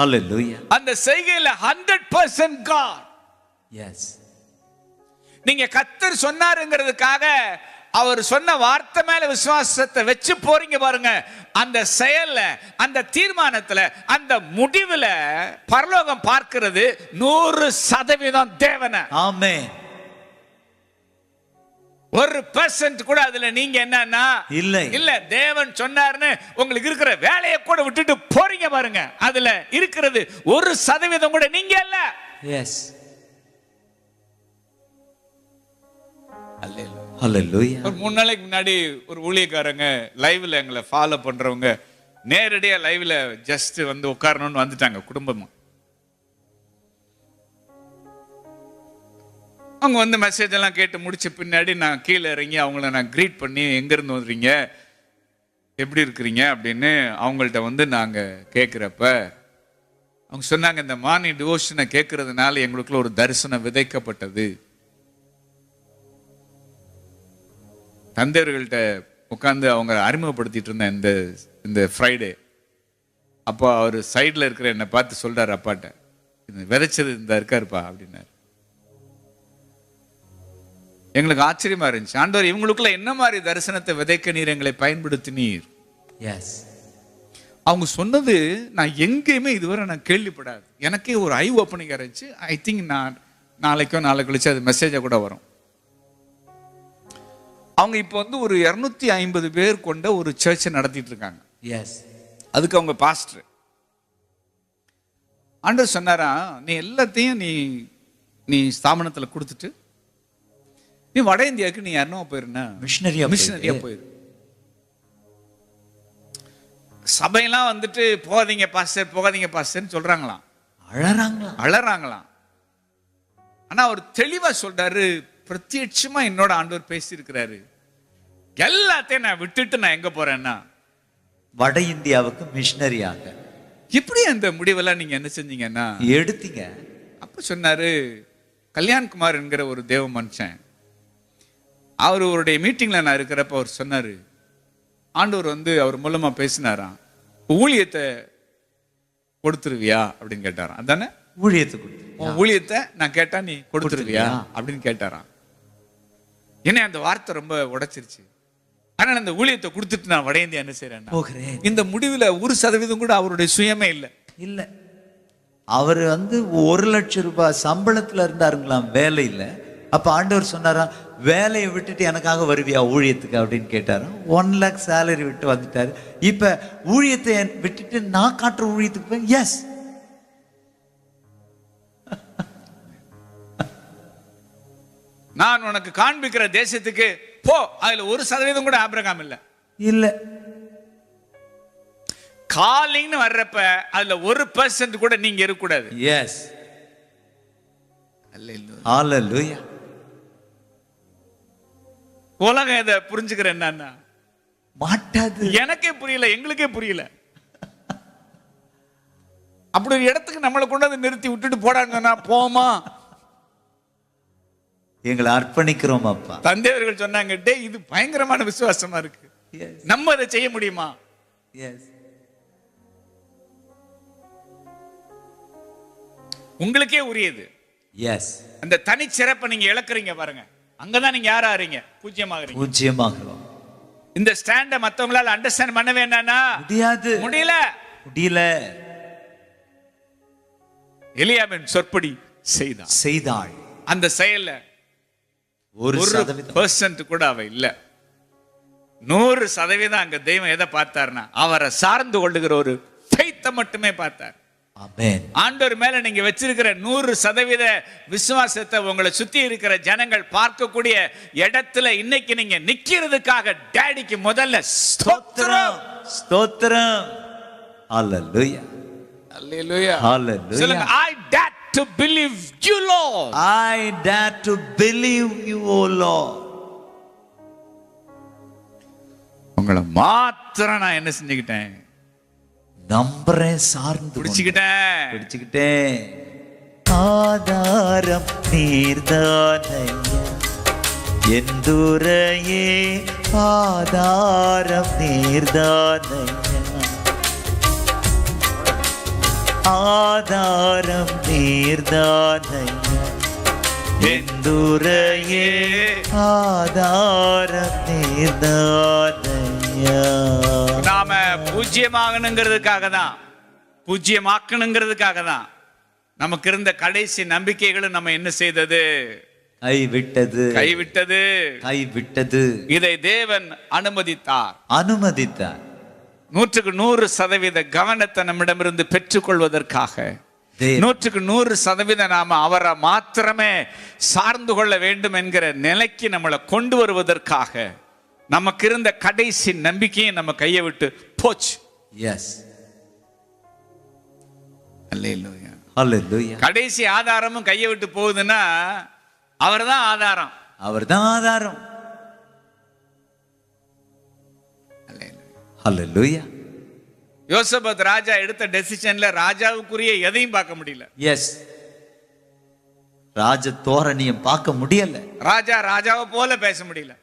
Hallelujah. அந்த செய்கையில 100% God. Yes. நீங்க கர்த்தர் சொன்னாருங்கிறதுக்காக அவர் சொன்ன வார்த்தை மேல விசுவாசத்தை வச்சு போறீங்க பாருங்க, அந்த செயல்ல, அந்த தீர்மானத்துல, அந்த முடிவுல பரலோகம் பார்க்கிறது 100% தேவனை. ஆமென். 1% கூட அதுல நீங்க என்னன்னா இல்ல தேவன் சொன்னார்னு உங்களுக்கு இருக்கிற வேலையை கூட விட்டுட்டு போறீங்க பாருங்க, அதுல இருக்கிறது 1% கூட நீங்க இல்ல. எஸ். ஹalleluya. ஒரு 3 நாளைக்கு முன்னாடி ஒரு ஊழியக்காரங்க லைவ்ல எங்களை ஃபாலோ பண்றவங்க நேரடியா லைவ்ல ஜஸ்ட் வந்து உட்காரணும்னு வந்துட்டாங்க குடும்பமா. அவங்க வந்து மெசேஜ் எல்லாம் கேட்டு முடிச்ச பின்னாடி நான் கீழே இறங்கி அவங்கள நான் கிரீட் பண்ணி எங்க இருந்து வந்துறீங்க, எப்படி இருக்கிறீங்க அப்படின்னு அவங்கள்ட்ட வந்து நாங்க கேட்கிறப்ப அவங்க சொன்னாங்க, இந்த மார்னிங் டிவோஷனை கேட்கறதுனால எங்களுக்குள்ள ஒரு தரிசனம் விதைக்கப்பட்டது. தந்தையர்கள்ட்ட உட்காந்து அவங்க அறிமுகப்படுத்திட்டு இருந்தேன் இந்த ஃப்ரைடே. அப்போ அவர் சைடில் இருக்கிற என்னை பார்த்து சொல்றாரு, அப்பாட்ட விதைச்சது இந்த இருக்காருப்பா அப்படின்னாரு. எங்களுக்கு ஆச்சரியமா இருந்துச்சு. ஆண்டவர் இவங்களுக்குள்ள என்ன மாதிரி தரிசனத்தை விதைக்க நீர் எங்களை பயன்படுத்தினீர். எஸ். அவங்க சொன்னது நான் எங்கேயுமே இதுவரை நான் கேள்விப்படாது. எனக்கே ஒரு ஐ ஓப்பனிங் இருந்துச்சு. ஐ திங்க் நான் நாளைக்கு கழிச்சு அது மெசேஜா கூட வரும். அவங்க இப்போ வந்து ஒரு 250 பேர் கொண்ட ஒரு சர்ச்சை நடத்திட்டு இருக்காங்க. எஸ். அதுக்கு அவங்க பாஸ்டர். ஆண்டவர் சொன்னாரா, நீ எல்லாத்தையும் நீ ஸ்தாபனத்தில் கொடுத்துட்டு நீ வட இந்தியாவுக்கு நீ யாருன்னா போயிருந்தா மிஷனரியா போயிரு. சபையெல்லாம் வந்துட்டு போகாதீங்க பாஸ்டர்ன்னு சொல்றாங்களாம், அழறாங்களாம். ஆனா அவர் தெளிவா சொல்றாரு, பிரத்யட்சமா என்னோட ஆண்டவர் பேசி இருக்கிறாரு, எல்லாத்தையும் நான் விட்டுட்டு நான் எங்க போறேன்னா வட இந்தியாவுக்கு மிஷனரியாக. இப்படி அந்த முடிவெல்லாம் நீங்க என்ன செஞ்சீங்கன்னா எடுத்தீங்க. அப்ப சொன்னாரு, கல்யாண்குமார் என்கிற ஒரு தேவ மனுஷன், அவருடைய மீட்டிங்ல நான் இருக்கிறப்ப அவர் சொன்னாரு, ஆண்டவர் வந்து அவர் மூலமா பேசினாராம், ஊழியத்தை கொடுத்துருவியா அப்படின்னு கேட்டாராம். அதானே ஊழியத்தை நான் கேட்டா நீ கொடுத்துருவியா அப்படின்னு கேட்டாராம். என்ன அந்த வார்த்தை ரொம்ப உடைச்சிருச்சு. ஆனால் அந்த ஊழியத்தை கொடுத்துட்டு நான் வட இந்தியா என்ன செய்யறேன், இந்த முடிவுல 1% கூட அவருடைய சுயமே இல்ல. அவர் வந்து 1 லட்சம் ரூபாய் சம்பளத்துல இருந்தாருங்களாம், வேலை இல்ல. அப்ப ஆண்டவர் சொன்னாரா, வேலையை விட்டுட்டு எனக்காக வருவியா ஊழியத்துக்கு அப்படின்னு கேட்டாராம். 1 lakh சேலரி விட்டு வந்துட்டாரு. இப்ப ஊழியத்தை விட்டுட்டு நான் காட்டுற ஊழியத்துக்கு போய் எஸ். நான் உனக்கு காண்பிக்கிற தேசத்துக்கு போ. அதுல 1% கூட ஆபிரகாம் இல்ல. காலிங்னு வர்றப்ப அதுல 1% கூட நீங்க இருக்க கூடாது. எஸ். ஹalleluya. உலகம் இதை புரிஞ்சுக்கிற என்னன்னா மாட்டாது. எனக்கே புரியல, எங்களுக்கே புரியல. அப்படி ஒரு இடத்துக்கு நம்மளை கொண்டு வந்து நிறுத்தி விட்டுட்டு போடாங்கன்னா போமா, எங்களை அர்ப்பணிக்கிறோம் அப்பா. தந்தையர்கள் சொன்னாங்க, டே இது பயங்கரமான விசுவாசமா இருக்கு, நம்ம அதை செய்ய முடியுமா? உங்களுக்கே உரியது. எஸ். அந்த தனிச்சிறப்பை நீங்க இழக்கிறீங்க பாருங்க, அங்கதான் நீங்க யாரா ஆறீங்க, பூஜ்யமாகறோம். இந்த ஸ்டாண்ட மத்தவங்களால அண்டர்ஸ்டாண்ட் பண்ணவே என்னன்னா முடியல. எலியாவின் சொற்படி செய்தாள். அந்த செயல்ல 1% கூட அவ இல்ல. 100% அங்க தெய்வம் எதை பார்த்தார்னா அவரை சார்ந்து கொள்ளுகிற ஒரு ஃபெய்த்தை மட்டுமே பார்த்தார். ஆண்டவர் மேல நீங்க வச்சிருக்கிற 100% விசுவாசத்தை உங்களை சுத்தி இருக்கிற ஜனங்கள் பார்க்கக்கூடிய இடத்துல இன்னைக்கு நீங்க நிக்கிறதுக்காக டாடிக்கு முதல்ல ஸ்தோத்திரம். ஹalleluya. Hallelujah. Hallelujah. சொல்லுங்க, I dare to believe you, Lord. I dare to believe you, O Lord. உங்களை மாத்திரம் நான் என்ன செஞ்சுக்கிட்டேன், நம்புறேன், சார்ந்து பிடிச்சுக்கிட்டேன். ஆதாரம் நீர்தானையா எந்துரையே, ஆதாரம் நீர்தானையா. ஆதாரம் நீர்தானையா எந்துரையே ஆதாரம் நீர்தானையா. நாம பூஜ்யமாகணுங்கிறதுக்காக தான், பூஜ்யமாக்கணுங்கிறதுக்காக தான் நமக்கு இருந்த கடைசி நம்பிக்கைகளும் நம்ம என்ன செய்தது? கைவிட்டது. இதை தேவன் அனுமதித்தார். 100% கவனத்தை நம்மிடமிருந்து பெற்றுக்கொள்வதற்காக, 100% நாம அவரை மாத்திரமே சார்ந்து கொள்ள வேண்டும் என்கிற நிலைக்கு நம்மளை கொண்டு வருவதற்காக நமக்கு இருந்த கடைசி நம்பிக்கையை நம்ம கையை விட்டு போச்சு. எஸ், அல்லேலூயா. அல்லேலூயா. கடைசி ஆதாரமும் கையை விட்டு போகுதுன்னா அவர்தான் ஆதாரம், அவர்தான் ஆதாரம். அல்லேலூயா. யோசபாத் ராஜா எடுத்த டெசிஷன்ல ராஜாவுக்குரிய எதையும் பார்க்க முடியல. எஸ், ராஜ தோரணியம் பார்க்க முடியல. ராஜாவை போல பேச முடியல.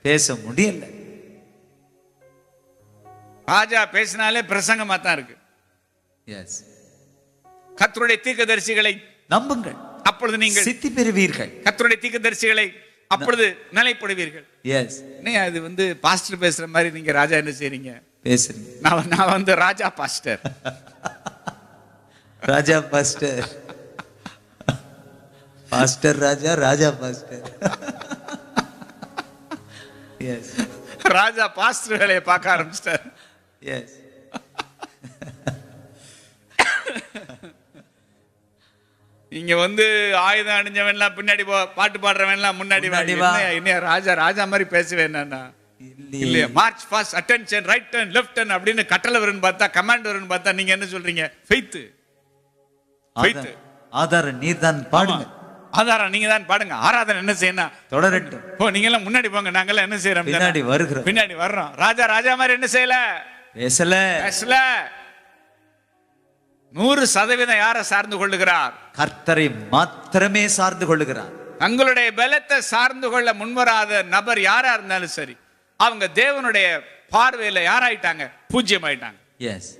ராஜா பேசினாலே பிரசங்கமா தான் இருக்கு. எஸ், கர்த்தருடைய தீர்க்கதரிசிகளை நம்புங்கள், அப்பொழுது நீங்கள் சித்தி பெறுவீர்கள். கர்த்தருடைய தீர்க்கதரிசிகளை அப்பொழுது நிலைப்படுவீர்கள். எஸ், அது பாஸ்டர் பேசுற மாதிரி நீங்க ராஜா என்ன செய்றீங்க? பேசுறீங்க. நான் ராஜா பாஸ்டர். ராஜா பாஸ்டர், பாஸ்டர் ராஜா, ராஜா பாஸ்டர். எஸ், ராஜா பாஸ்டர் வேலையை பார்க்க ஆரம்பிச்சிட்டார். எஸ், இங்க ஆயுதம் அணிஞ்சவன்லாம் பின்னாடி பாட்டு பாடுறவன்லாம் முன்னாடி என்ன ராஜா மாதிரி பேசுவேன் இல்லையா? March fast, attention, right turn, left turn அப்படின்னு கட்டளை வரும்னு பார்த்தா, கமாண்ட் வரும்னு பார்த்தா நீங்க என்ன சொல்றீங்க? ஃபெய்த். ஆதாரம் நீர்தான் பாடுங்க. ஆதாரம் நீங்க தான் பாடுங்க. ஆராதனை என்ன செய்யணும்? தொடரட்டும். நீங்க எல்லாம் முன்னாடி போங்க, நாங்க எல்லாம் என்ன செய்யறோம்? பின்னாடி வர்றோம். ராஜா மாதிரி என்ன செய்யல? பேசல. 100% யாரை சார்ந்து கொள்ளுகிறார்? கர்த்தரை மாத்திரமே சார்ந்து கொள்ளுகிறார். தங்களுடைய பலத்தை சார்ந்து கொள்ள முன்வராத நபர் யாரா இருந்தாலும் சரி, அவங்க தேவனுடைய பார்வையில யாராயிட்டாங்க? பூஜ்யம் ஆயிட்டாங்க. எஸ்,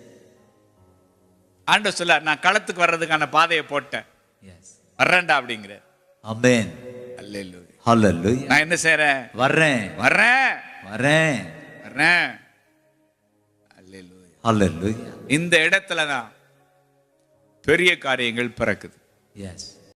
ஆண்டவர் சொல்ல, நான் களத்துக்கு வர்றதுக்கான பாதையை போட்டேன், வர்றேன்டா அப்படிங்கிற. ஆமென். அல்லேலூயா. ஹல்லேலூயா. நான் என்ன செய்றேன்? வர்றேன். அல்லேலூயா. ஹல்லேலூயா. இந்த இடத்துல தான் பெரிய காரியங்கள் பிறக்குது. எஸ்.